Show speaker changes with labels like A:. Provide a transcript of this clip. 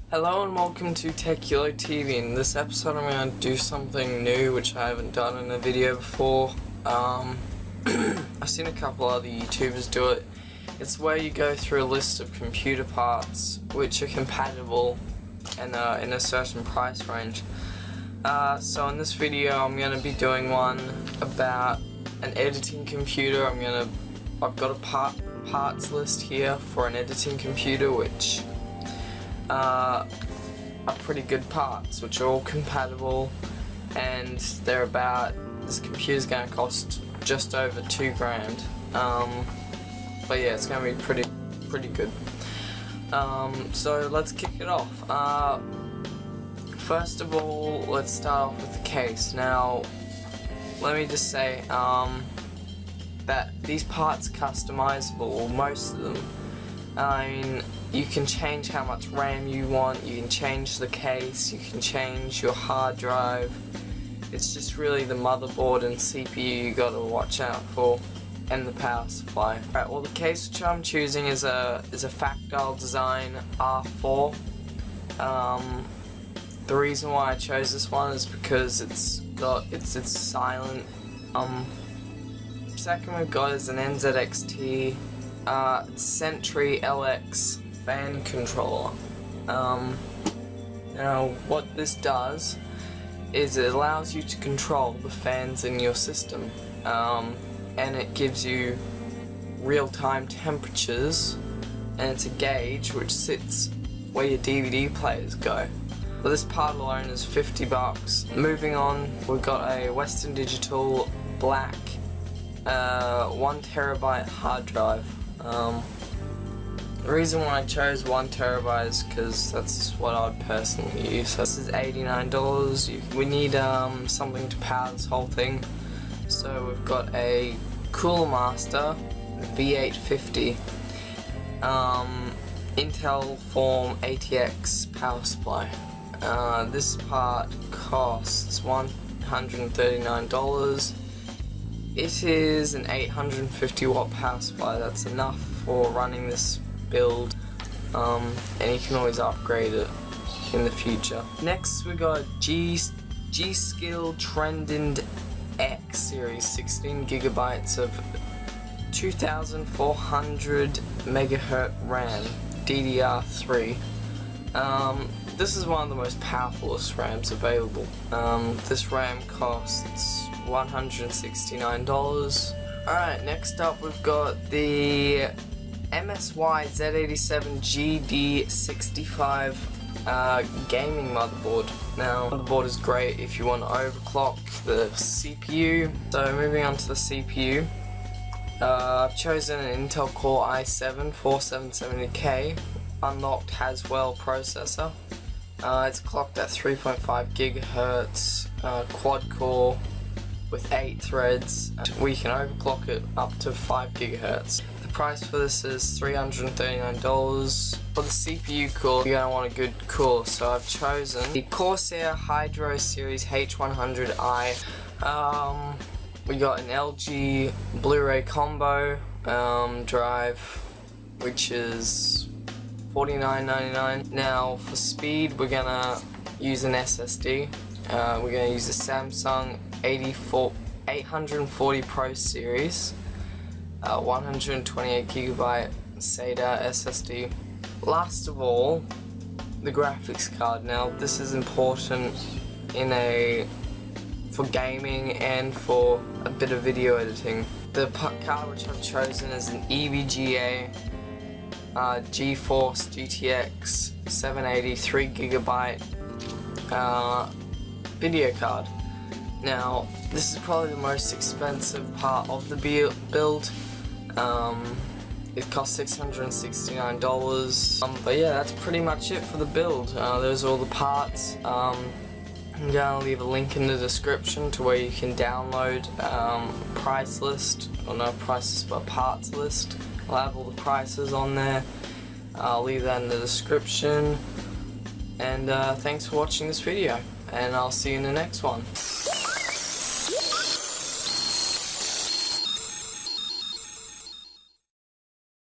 A: Hello and welcome to Techulo TV. In this episode I'm going to do something new which I haven't done in a video before. I've seen a couple other YouTubers do it. It's where you go through a list of computer parts which are compatible and in a certain price range. So in this video I'm going to be doing one about an editing computer. I've got a parts list here for an editing computer which are pretty good parts, which are all compatible, and this computer's gonna cost just over $2,000. But yeah, it's gonna be pretty good. So let's kick it off. First of all, let's start off with the case. Now, let me just say that these parts are customizable, or most of them. I mean, you can change how much RAM you want, you can change the case, you can change your hard drive. It's just really the motherboard and CPU you gotta watch out for, and the power supply. Right, well, the case which I'm choosing is a Factile Design R4. The reason why I chose this one is because it's silent. Second we've got is an NZXT Sentry LX fan controller. Now what this does is it allows you to control the fans in your system, and it gives you real-time temperatures, and it's a gauge which sits where your DVD players go. Well, this part alone is $50. Moving on, we've got a Western Digital black 1TB hard drive. The reason why I chose 1TB is because that's what I'd personally use. So this is $89. We need something to power this whole thing. So we've got a Cooler Master V850 Intel Form ATX power supply. This part costs $139. It is an 850 watt power supply. That's enough for running this build, and you can always upgrade it in the future. Next we got G.Skill Trending X series, 16GB of 2400 MHz RAM, DDR3. This is one of the most powerfulest RAMs available. This RAM costs $169. Alright, next up we've got the MSI Z87 GD65 gaming motherboard. Now, the motherboard is great if you want to overclock the CPU. So moving on to the CPU, I've chosen an Intel Core i7 4770K unlocked Haswell processor. It's clocked at 3.5 GHz, quad core with 8 threads. We can overclock it up to 5 GHz. The price for this is $339. For the CPU core, you're going to want a good core, so I've chosen the Corsair Hydro Series H100i. We got an LG Blu-ray combo drive, which is $49.99. Now for speed, we're going to use an SSD. We're going to use a Samsung 840 Pro Series, 128GB SATA SSD. Last of all, the graphics card. Now this is important for gaming and for a bit of video editing. The card which I've chosen is an EVGA GeForce GTX 780 3GB video card. Now, this is probably the most expensive part of the build. It costs $669. But yeah, that's pretty much it for the build. Those are all the parts. I'm gonna leave a link in the description to where you can download price list, or no prices, but parts list. I'll have all the prices on there. I'll leave that in the description. And thanks for watching this video, and I'll see you in the next one.